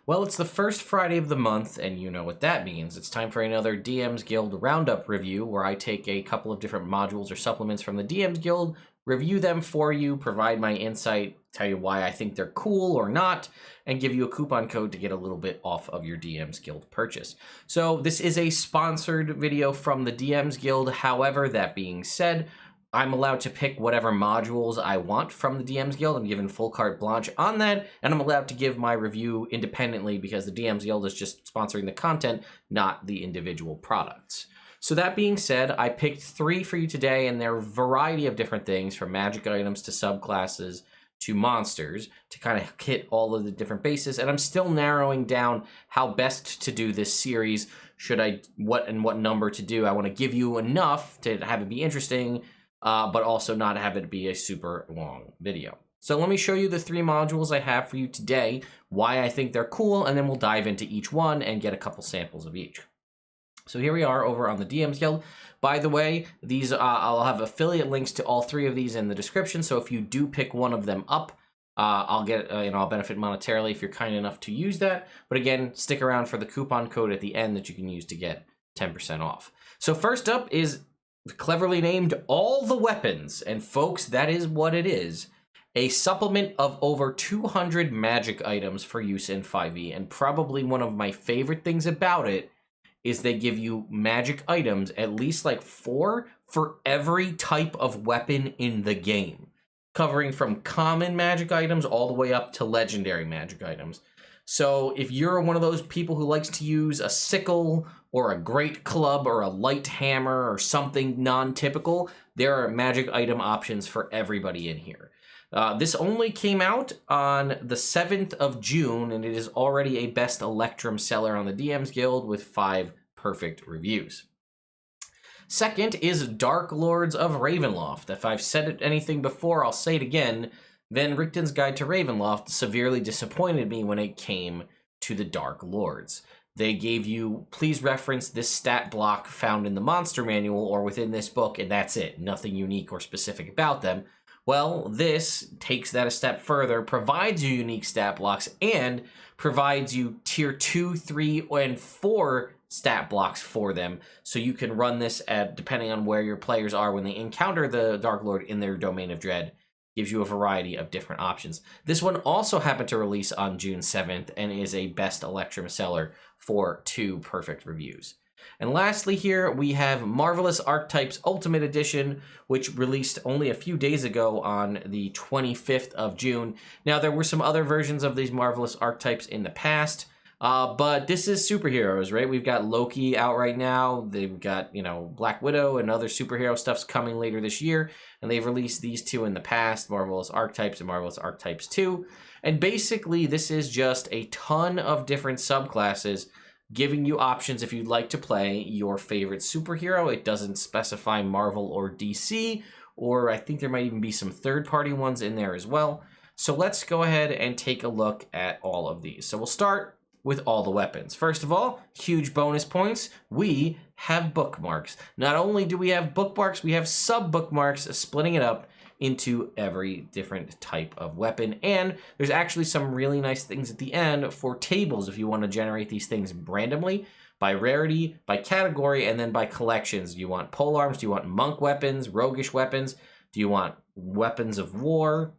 Well, it's the first Friday of the month, and you know what that means. It's time for another DM's Guild Roundup review, where I take a couple of different modules or supplements from the DM's Guild, review them for you, provide my insight, tell you why I think they're cool or not, and give you a coupon code to get a little bit off of your DM's Guild purchase. So this is a sponsored video from the DM's Guild. However, that being said, I'm allowed to pick whatever modules I want from the DM's Guild. I'm given full carte blanche on that, and I'm allowed to give my review independently because the DM's Guild is just sponsoring the content, not the individual products. So that being said, I picked 3 for you today, and they're a variety of different things, from magic items to subclasses to monsters, to kind of hit all of the different bases. And I'm still narrowing down how best to do this series. What number to do. I want to give you enough to have it be interesting, but also not have it be a super long video. So let me show you the 3 modules I have for you today, why I think they're cool, and then we'll dive into each one and get a couple samples of each. So here we are over on the DM's Guild. By the way, these I'll have affiliate links to all 3 of these in the description, so if you do pick one of them up, I'll get I'll benefit monetarily if you're kind enough to use that. But again, stick around for the coupon code at the end that you can use to get 10% off. So first up is cleverly named All the Weapons, and folks, that is what it is. A supplement of over 200 magic items for use in 5e, and probably one of my favorite things about it is they give you magic items, at least like 4 for every type of weapon in the game, covering from common magic items all the way up to legendary magic items. So if you're one of those people who likes to use a sickle or a great club or a light hammer or something non-typical, there are magic item options for everybody in here. This only came out on the 7th of June, and it is already a best Electrum seller on the DM's Guild with 5 perfect reviews. Second is Dark Lords of Ravenloft. If I've said anything before, I'll say it again. Van Richten's Guide to Ravenloft severely disappointed me when it came to the Dark Lords. They gave you, please reference this stat block found in the monster manual or within this book, and that's it. Nothing unique or specific about them. Well, this takes that a step further, provides you unique stat blocks, and provides you tier 2, 3, and 4 stat blocks for them, so you can run this at, depending on where your players are when they encounter the Dark Lord in their domain of dread. Gives you a variety of different options. This one also happened to release on June 7th and is a best Electrum seller for 2 perfect reviews. And lastly here, we have Marvelous Archetypes Ultimate Edition, which released only a few days ago on the 25th of June. Now, there were some other versions of these Marvelous Archetypes in the past, but this is superheroes, right? We've got Loki out right now. They've got, Black Widow and other superhero stuff's coming later this year. And they've released these 2 in the past, Marvelous Archetypes and Marvelous Archetypes 2. And basically, this is just a ton of different subclasses giving you options if you'd like to play your favorite superhero. It doesn't specify Marvel or DC, or I think there might even be some third-party ones in there as well. So let's go ahead and take a look at all of these. So we'll start with all the weapons. First of all, huge bonus points, we have bookmarks. Not only do we have bookmarks, we have sub-bookmarks, splitting it up into every different type of weapon. And there's actually some really nice things at the end for tables if you want to generate these things randomly, by rarity, by category, and then by collections. Do you want polearms? Do you want monk weapons, roguish weapons? Do you want weapons of war?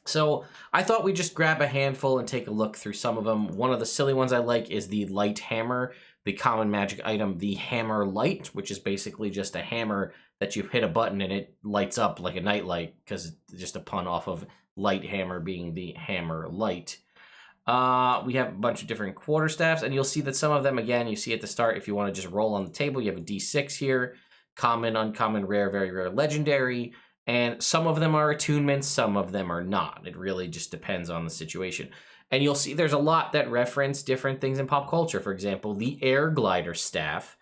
So I thought we'd just grab a handful and take a look through some of them. One of the silly ones I like is the light hammer, the common magic item, the hammer light, which is basically just a hammer that you hit a button and it lights up like a nightlight, because it's just a pun off of light hammer being the hammer light. We have a bunch of different quarterstaffs, and you'll see that some of them, again, you see at the start, if you want to just roll on the table, you have a D6 here, common, uncommon, rare, very rare, legendary. And some of them are attunements, some of them are not. It really just depends on the situation. And you'll see there's a lot that reference different things in pop culture. For example, the Air Glider Staff,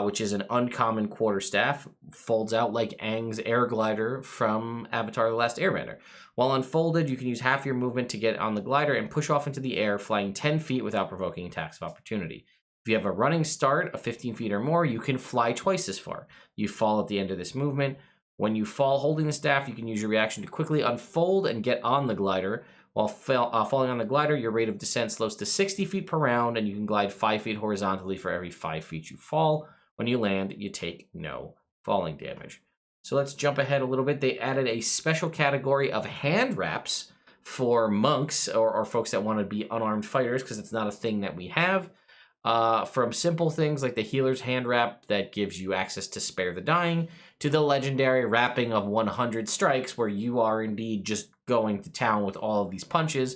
which is an uncommon quarterstaff, folds out like Aang's Air Glider from Avatar: The Last Airbender. While unfolded, you can use half your movement to get on the glider and push off into the air, flying 10 feet without provoking attacks of opportunity. If you have a running start of 15 feet or more, you can fly twice as far. You fall at the end of this movement. When you fall holding the staff, you can use your reaction to quickly unfold and get on the glider. While falling on the glider, your rate of descent slows to 60 feet per round, and you can glide 5 feet horizontally for every 5 feet you fall. When you land, you take no falling damage. So let's jump ahead a little bit. They added a special category of hand wraps for monks or folks that want to be unarmed fighters, because it's not a thing that we have. From simple things like the healer's hand wrap that gives you access to spare the dying, to the legendary wrapping of 100 strikes, where you are indeed just going to town with all of these punches,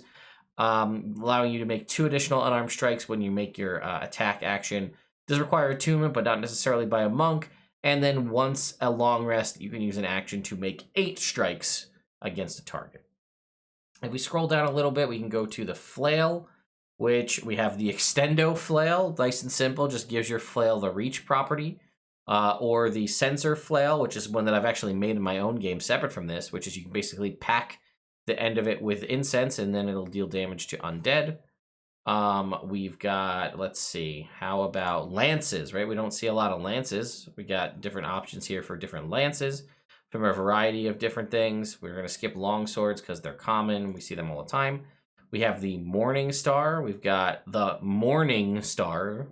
allowing you to make 2 additional unarmed strikes when you make your attack action. Does require attunement, but not necessarily by a monk. And then once a long rest, you can use an action to make 8 strikes against a target. If we scroll down a little bit, we can go to the flail, which we have the extendo flail, nice and simple, just gives your flail the reach property. Or the sensor flail, which is one that I've actually made in my own game separate from this, which is you can basically pack the end of it with incense and then it'll deal damage to undead. We've got, let's see, how about lances, right? We don't see a lot of lances. We got different options here for different lances from a variety of different things. We're going to skip long swords because they're common. We see them all the time. We have the Morning Star. We've got the Morning Star,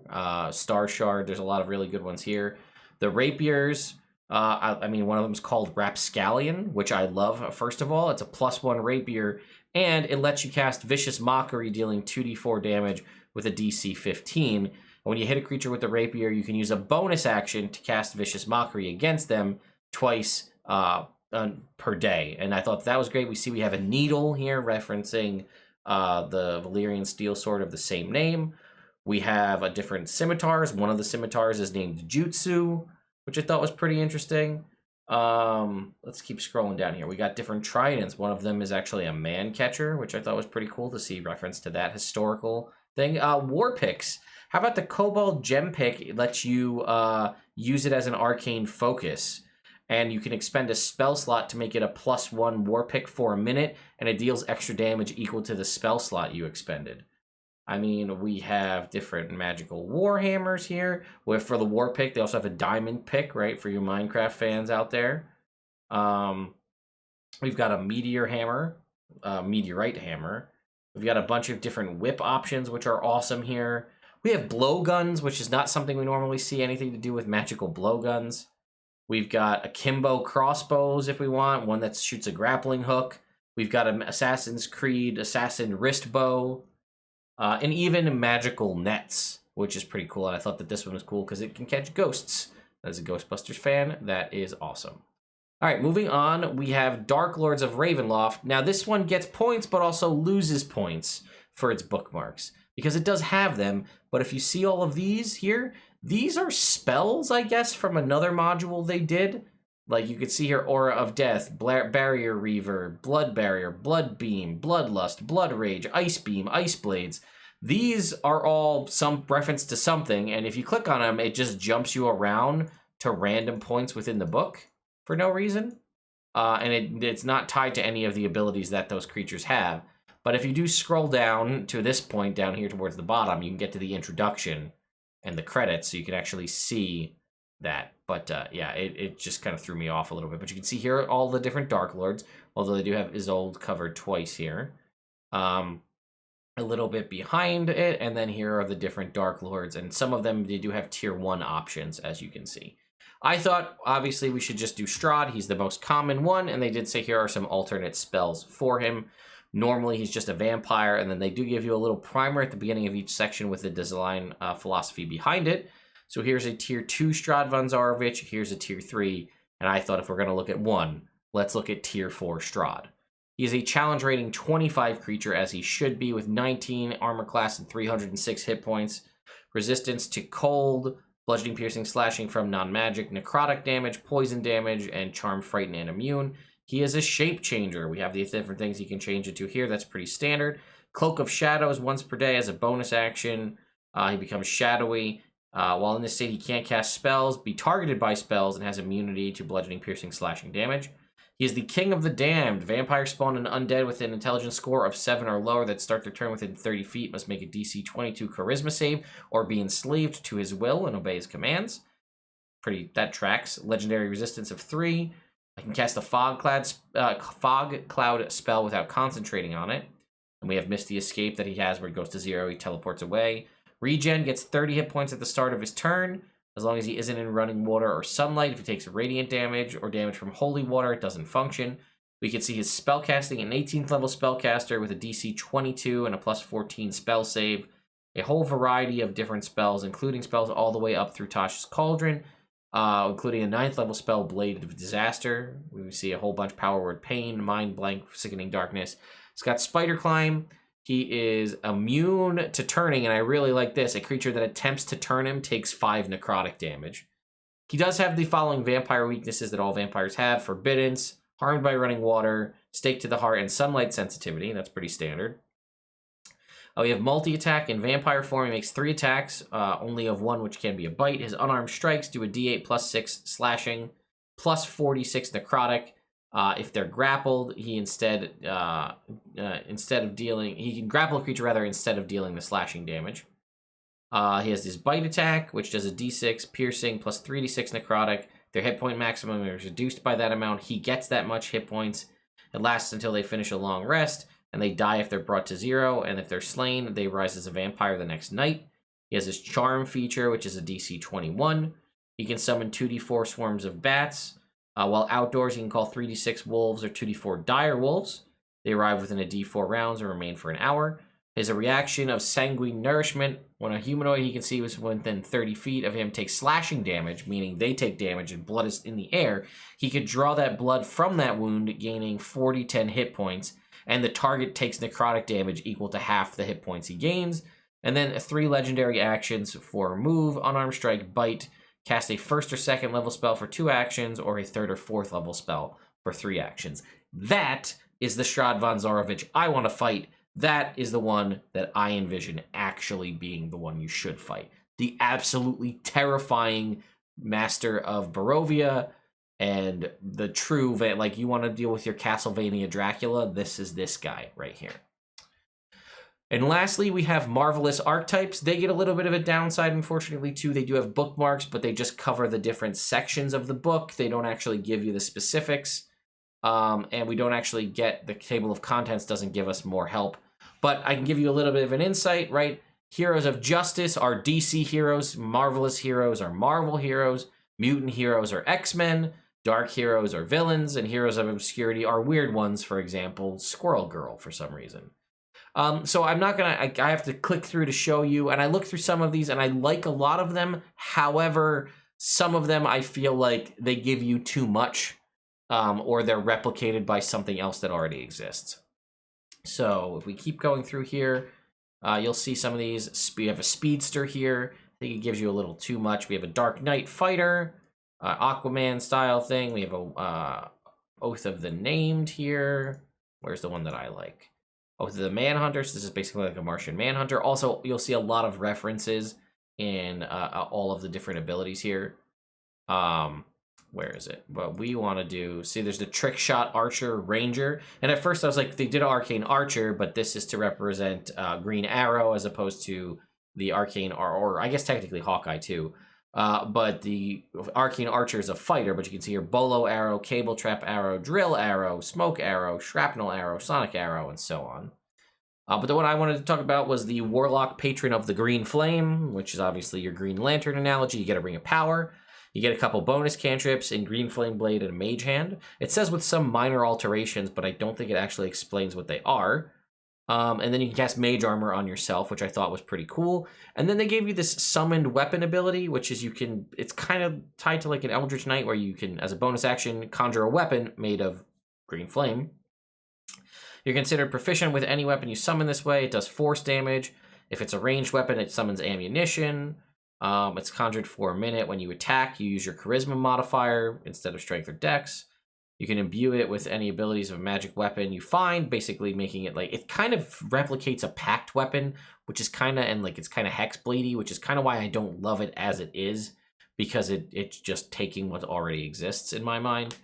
Star Shard. There's a lot of really good ones here. The rapiers, I mean, one of them is called Rapscallion, which I love. First of all, it's a +1 rapier, and it lets you cast Vicious Mockery, dealing 2d4 damage with a DC 15. And when you hit a creature with the rapier, you can use a bonus action to cast Vicious Mockery against them twice per day. And I thought that was great. We see we have a needle here referencing the Valyrian steel sword of the same name. We have a different scimitars. One of the scimitars is named Jutsu, which I thought was pretty interesting. Let's keep scrolling down here. We got different tridents. One of them is actually a man catcher, which I thought was pretty cool to see reference to that historical thing. War picks. How about the Cobalt Gem Pick? It lets you use it as an arcane focus. And you can expend a spell slot to make it a +1 war pick for a minute, and it deals extra damage equal to the spell slot you expended. I mean, we have different magical warhammers here. Where for the war pick, they also have a diamond pick, right, for you Minecraft fans out there. We've got a meteor hammer, meteorite hammer. We've got a bunch of different whip options, which are awesome here. We have blowguns, which is not something we normally see anything to do with magical blowguns. We've got akimbo crossbows if we want, one that shoots a grappling hook. We've got an Assassin's Creed assassin wrist bow. And even magical nets, which is pretty cool. And I thought that this one was cool because it can catch ghosts. As a Ghostbusters fan, that is awesome. All right, moving on, we have Dark Lords of Ravenloft. Now, this one gets points, but also loses points for its bookmarks, because it does have them. But if you see all of these here, these are spells, I guess, from another module they did. Like you could see here, Aura of Death, Barrier Reaver, Blood Barrier, Blood Beam, Bloodlust, Blood Rage, Ice Beam, Ice Blades. These are all some reference to something, and if you click on them, it just jumps you around to random points within the book for no reason. And it's not tied to any of the abilities that those creatures have. But if you do scroll down to this point down here towards the bottom, you can get to the introduction and the credits, so you can actually see that. But yeah, it just kind of threw me off a little bit. But you can see here all the different Dark Lords, although they do have Isolde covered twice here. A little bit behind it, and then here are the different Dark Lords, and some of them, they do have tier 1 options, as you can see. I thought, obviously, we should just do Strahd. He's the most common one, and they did say here are some alternate spells for him. Normally, he's just a vampire, and then they do give you a little primer at the beginning of each section with the design philosophy behind it. So here's a tier 2 Strahd von Zarovich, here's a tier 3, and I thought if we're going to look at one, let's look at tier 4 Strahd. He is a challenge rating 25 creature, as he should be, with 19 armor class and 306 hit points. Resistance to cold, bludgeoning, piercing, slashing from non-magic, necrotic damage, poison damage, and charm, frighten, and immune. He is a shape changer. We have these different things he can change it to here. That's pretty standard. Cloak of Shadows once per day as a bonus action. He becomes shadowy. While in this state, he can't cast spells, be targeted by spells, and has immunity to bludgeoning, piercing, slashing damage. He is the King of the Damned. Vampire spawn and undead with an intelligence score of 7 or lower that start their turn within 30 feet must make a DC 22 charisma save or be enslaved to his will and obey his commands. That tracks. Legendary resistance of 3. I can cast a fog cloud spell without concentrating on it. And we have Misty Escape that he has where he goes to 0, he teleports away. Regen gets 30 hit points at the start of his turn, as long as he isn't in running water or sunlight. If he takes radiant damage or damage from holy water, it doesn't function. We can see his spellcasting, an 18th level spellcaster with a DC 22 and a plus 14 spell save. A whole variety of different spells, including spells all the way up through Tasha's Cauldron, including a 9th level spell, Blade of Disaster. We see a whole bunch: Power Word Pain, Mind Blank, Sickening Darkness. He's got Spider Climb. He is immune to turning, and I really like this. A creature that attempts to turn him takes 5 necrotic damage. He does have the following vampire weaknesses that all vampires have: Forbiddance, Harmed by Running Water, Stake to the Heart, and Sunlight Sensitivity. That's pretty standard. We have multi-attack. In vampire form, he makes 3 attacks, only of 1 which can be a bite. His unarmed strikes do a d8 plus 6 slashing, plus 46 necrotic. If they're grappled, he instead of dealing, he can grapple a creature rather instead of dealing the slashing damage. He has his bite attack, which does a d6 piercing plus 3d6 necrotic. Their hit point maximum is reduced by that amount. He gets that much hit points. It lasts until they finish a long rest, and they die if they're brought to 0. And if they're slain, they rise as a vampire the next night. He has his charm feature, which is a DC 21. He can summon 2d4 swarms of bats. While outdoors, he can call 3d6 wolves or 2d4 dire wolves. They arrive within a d4 rounds and remain for an hour. His reaction of sanguine nourishment. When a humanoid he can see was within 30 feet of him takes slashing damage, meaning they take damage and blood is in the air, he could draw that blood from that wound, gaining 40-10 hit points, and the target takes necrotic damage equal to half the hit points he gains. And then 3 legendary actions for move, unarmed strike, bite, cast a 1st or 2nd level spell for 2 actions, or a 3rd or 4th level spell for 3 actions. That is the Strahd von Zarovich I want to fight. That is the one that I envision actually being the one you should fight. The absolutely terrifying master of Barovia and the true, like, you want to deal with your Castlevania Dracula, this is this guy right here. And lastly, we have Marvelous Archetypes. They get a little bit of a downside, unfortunately, too. They do have bookmarks, but they just cover the different sections of the book. They don't actually give you the specifics. And we don't actually get, the table of contents doesn't give us more help. But I can give you a little bit of an insight, right? Heroes of Justice are DC heroes. Marvelous heroes are Marvel heroes. Mutant heroes are X-Men. Dark heroes are villains. And Heroes of Obscurity are weird ones, for example, Squirrel Girl, for some reason. So I'm not going to, I have to click through to show you. And I looked through some of these, and I like a lot of them. However, some of them I feel like they give you too much, or they're replicated by something else that already exists. So if we keep going through here, you'll see some of these. We have a Speedster here. I think it gives you a little too much. We have a Dark Knight Fighter, Aquaman style thing. We have a Oath of the Named here. Where's the one that I like? Oath of the Manhunters. This is basically like a Martian Manhunter. Also, you'll see a lot of references in all of the different abilities here. Where is it? What we want to do, see, there's the Trick Shot Archer Ranger. And at first I was like, they did Arcane Archer, but this is to represent Green Arrow as opposed to the Arcane, or I guess technically Hawkeye too. But the Arcane Archer is a fighter, but you can see here Bolo Arrow, Cable Trap Arrow, Drill Arrow, Smoke Arrow, Shrapnel Arrow, Sonic Arrow, and so on. But the one I wanted to talk about was the Warlock Patron of the Green Flame, which is obviously your Green Lantern analogy. You get a Ring of Power. You get a couple bonus cantrips in Green Flame Blade and a Mage Hand. It says with some minor alterations, but I don't think it actually explains what they are. And then you can cast Mage Armor on yourself, which I thought was pretty cool. And then they gave you this Summoned Weapon ability, which is it's kind of tied to like an Eldritch Knight, where you can, as a bonus action, conjure a weapon made of Green Flame. You're considered proficient with any weapon you summon this way. It does force damage. If it's a ranged weapon, it summons ammunition. It's conjured for a minute. When you attack, you use your charisma modifier instead of strength or dex. You can imbue it with any abilities of a magic weapon you find, basically making it like, it kind of replicates a pact weapon, which is kind of, and like it's kind of hexbladey, which is kind of why I don't love it as it is, because it's just taking what already exists in my mind.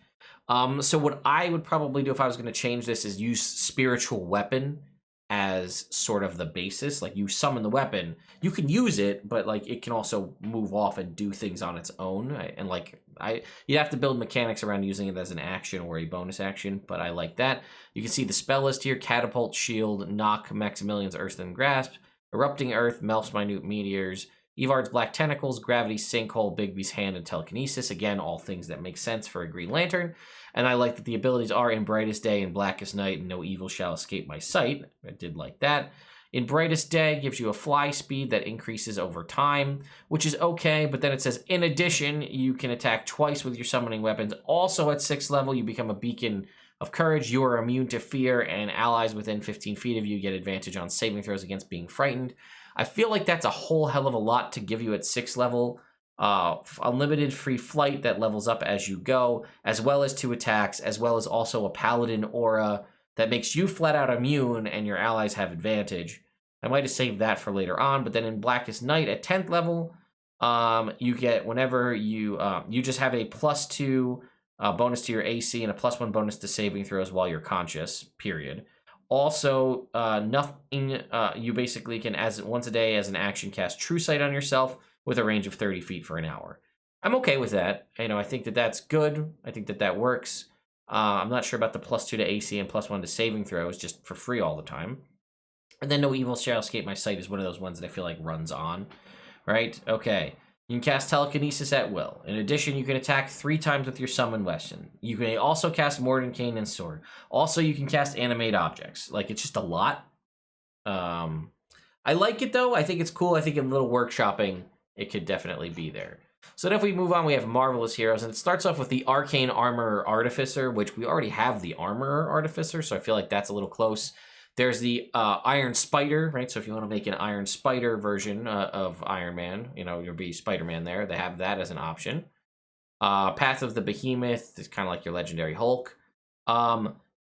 So what I would probably do if I was going to change this is use Spiritual Weapon as sort of the basis. Like, you summon the weapon, you can use it, but like it can also move off and do things on its own. And like you have to build mechanics around using it as an action or a bonus action, but I like that. You can see the spell list here: Catapult, Shield, Knock, Maximilian's Earthen Grasp, Erupting Earth, Melts Minute Meteors, Evard's Black Tentacles, Gravity, Sinkhole, Bigby's Hand, and Telekinesis. Again, all things that make sense for a Green Lantern. And I like that the abilities are In Brightest Day and Blackest Night, and No Evil Shall Escape My Sight. I did like that. In Brightest Day gives you a fly speed that increases over time, which is okay, but then it says, in addition, you can attack twice with your summoning weapons. Also at 6th level, you become a beacon of courage. You are immune to fear, and allies within 15 feet of you get advantage on saving throws against being frightened. I feel like that's a whole hell of a lot to give you at 6th level. Unlimited free flight that levels up as you go, as well as 2 attacks, as well as also a Paladin aura that makes you flat out immune and your allies have advantage. I might have saved that for later on, but then in Blackest Night at 10th level, you get, whenever you just have a +2 bonus to your AC and a +1 bonus to saving throws while you're conscious, period. Also, nothing, you basically can, once a day as an action, cast True Sight on yourself with a range of 30 feet for an hour. I'm okay with that. I think that that's good. I think that that works. I'm not sure about the +2 to AC and +1 to saving throws, just for free all the time. And then No Evil Shall Escape My Sight is one of those ones that I feel like runs on, right? Okay. You can cast Telekinesis at will. In addition, you can attack 3 times with your summon weapon. You can also cast Mordenkainen and Sword. Also, you can cast Animate Objects. Like, it's just a lot. I like it, though. I think it's cool. I think in little workshopping, it could definitely be there. So then if we move on, we have Marvelous Heroes, and it starts off with the Arcane Armorer Artificer, which we already have the Armorer Artificer, so I feel like that's a little close. There's the Iron Spider, right? So if you want to make an Iron Spider version of Iron Man, you'll be Spider-Man there. They have that as an option. Path of the Behemoth is kind of like your Legendary Hulk.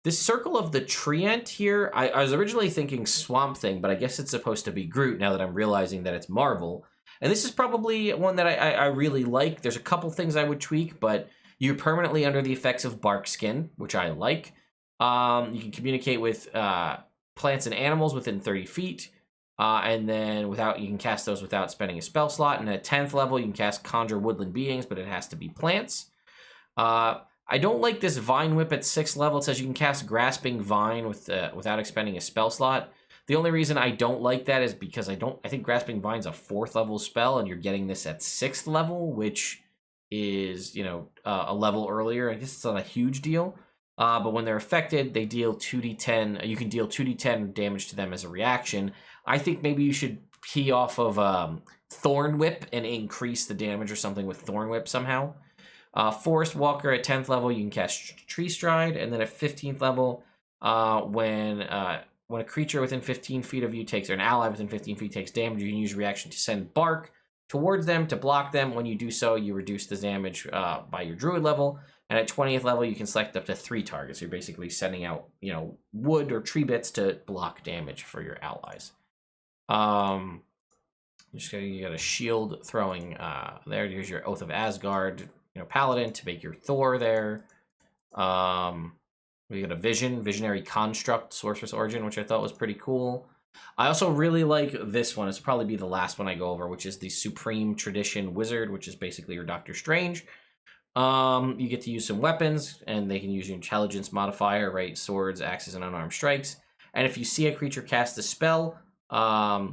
This Circle of the Treant here, I was originally thinking Swamp Thing, but I guess it's supposed to be Groot now that I'm realizing that it's Marvel. And this is probably one that I really like. There's a couple things I would tweak, but you're permanently under the effects of bark skin, which I like. You can communicate with plants and animals within 30 feet. And then you can cast those without spending a spell slot. And at 10th level, you can cast Conjure Woodland Beings, but it has to be plants. I don't like this Vine Whip at 6th level. It says you can cast Grasping Vine without expending a spell slot. The only reason I don't like that is because I think Grasping Vine's a 4th level spell, and you're getting this at 6th level, which is, a level earlier. I guess it's not a huge deal. But when they're affected, they deal 2d10. You can deal 2d10 damage to them as a reaction. I think maybe you should key off of Thorn Whip and increase the damage or something with Thorn Whip somehow. Forest Walker at 10th level, you can cast Tree Stride, and then at 15th level, when a creature within 15 feet of you or an ally within 15 feet takes damage, you can use reaction to send Bark towards them to block them. When you do so, you reduce the damage by your Druid level. And at 20th level, you can select up to 3 targets. You're basically sending out, wood or tree bits to block damage for your allies. You got a shield throwing there. Here's your Oath of Asgard, Paladin to make your Thor there. We got a Visionary Construct, Sorceress Origin, which I thought was pretty cool. I also really like this one. It's probably be the last one I go over, which is the Supreme Tradition Wizard, which is basically your Doctor Strange. You get to use some weapons, and they can use your intelligence modifier, right? Swords, axes, and unarmed strikes. And if you see a creature cast a spell that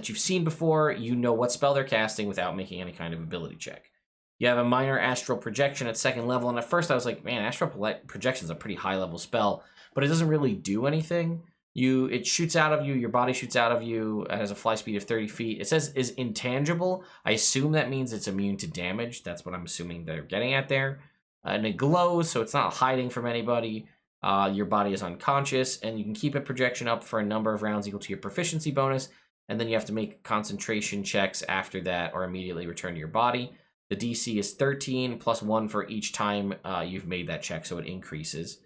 you've seen before, you know what spell they're casting without making any kind of ability check. You have a Minor Astral Projection at 2nd level, and at first I was like, man, Astral Projection is a pretty high level spell, but it doesn't really do anything. It shoots out of you, your body shoots out of you, it has a fly speed of 30 feet. It says is intangible. I assume that means it's immune to damage. That's what I'm assuming they're getting at there. And it glows, so it's not hiding from anybody. Your body is unconscious, and you can keep a projection up for a number of rounds equal to your proficiency bonus, and then you have to make concentration checks after that or immediately return to your body. The DC is 13 plus 1 for each time you've made that check, so it increases.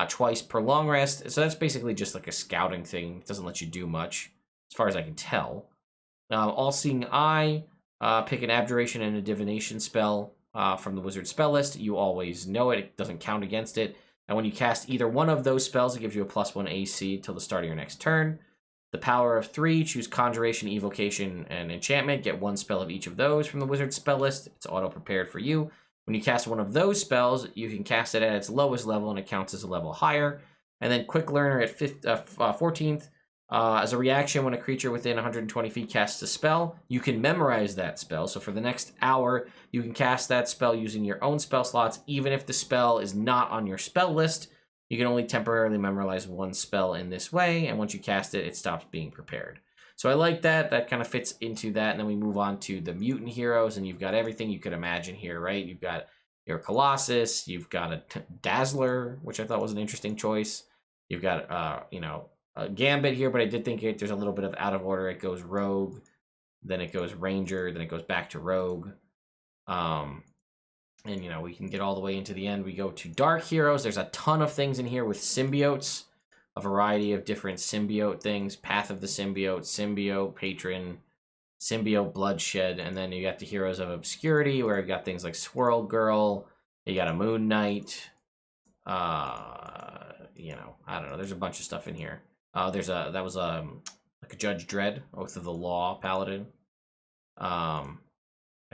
Twice per long rest, so that's basically just like a scouting thing. It doesn't let you do much, as far as I can tell. All-Seeing Eye, pick an Abjuration and a Divination spell from the Wizard spell list. You always know it. It doesn't count against it. And when you cast either one of those spells, it gives you a +1 AC till the start of your next turn. The power of 3, choose Conjuration, Evocation, and Enchantment. Get 1 spell of each of those from the wizard's spell list. It's auto-prepared for you. When you cast one of those spells, you can cast it at its lowest level, and it counts as a level higher. And then Quick Learner at 14th. As a reaction, when a creature within 120 feet casts a spell, you can memorize that spell. So for the next hour, you can cast that spell using your own spell slots, even if the spell is not on your spell list. You can only temporarily memorize 1 spell in this way, and once you cast it, it stops being prepared. So I like that. That kind of fits into that, and then we move on to the mutant heroes, and you've got everything you could imagine here, right? You've got your Colossus, you've got a Dazzler, which I thought was an interesting choice. You've got, a Gambit here, but I did think there's a little bit of out of order. It goes Rogue, then it goes Ranger, then it goes back to Rogue. And, we can get all the way into the end. We go to Dark Heroes. There's a ton of things in here with Symbiotes, a variety of different symbiote things. Path of the Symbiote, Symbiote, Patron, Symbiote, Bloodshed. And then you got the Heroes of Obscurity, where you got things like Swirl Girl. You got a Moon Knight. I don't know. There's a bunch of stuff in here. That was like a Judge Dredd, Oath of the Law, Paladin. And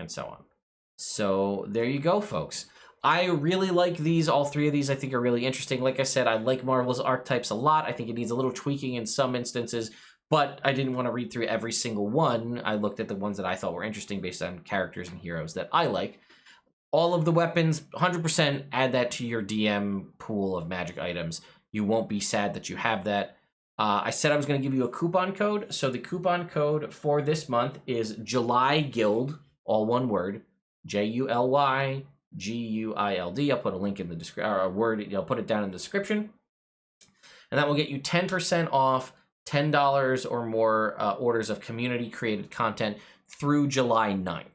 so on. So there you go, folks. I really like these. All 3 of these I think are really interesting. Like I said, I like Marvel's archetypes a lot. I think it needs a little tweaking in some instances, but I didn't want to read through every single one. I looked at the ones that I thought were interesting based on characters and heroes that I like. All of the weapons, 100% add that to your DM pool of magic items. You won't be sad that you have that. I said I was going to give you a coupon code. So the coupon code for this month is July Guild, all one word. JULYGUILD. I'll put a link in the description, or a word, I'll put it down in the description. And that will get you 10% off $10 or more orders of community-created content through July 9th.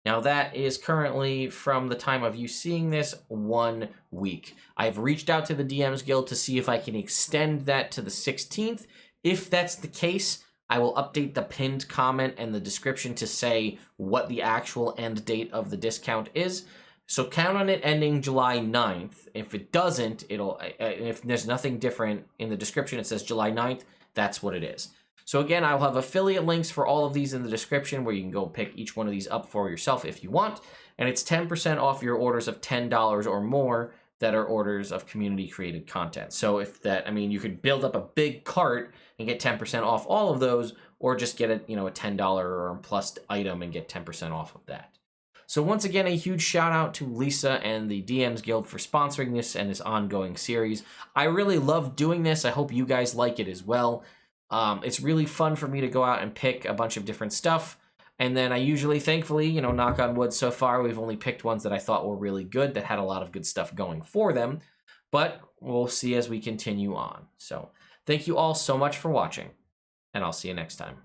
Now, that is currently, from the time of you seeing this, 1 week. I've reached out to the DMs Guild to see if I can extend that to the 16th. If that's the case, I will update the pinned comment and the description to say what the actual end date of the discount is. So count on it ending July 9th. If it doesn't, if there's nothing different in the description, it says July 9th, that's what it is. So again, I'll have affiliate links for all of these in the description where you can go pick each one of these up for yourself if you want. And it's 10% off your orders of $10 or more that are orders of community-created content. So you could build up a big cart and get 10% off all of those, or just get a $10 or plus item and get 10% off of that. So once again, a huge shout out to Lisa and the DMs Guild for sponsoring this and this ongoing series. I really love doing this. I hope you guys like it as well. It's really fun for me to go out and pick a bunch of different stuff. And then I usually, thankfully, knock on wood, so far we've only picked ones that I thought were really good, that had a lot of good stuff going for them. But we'll see as we continue on. So thank you all so much for watching, and I'll see you next time.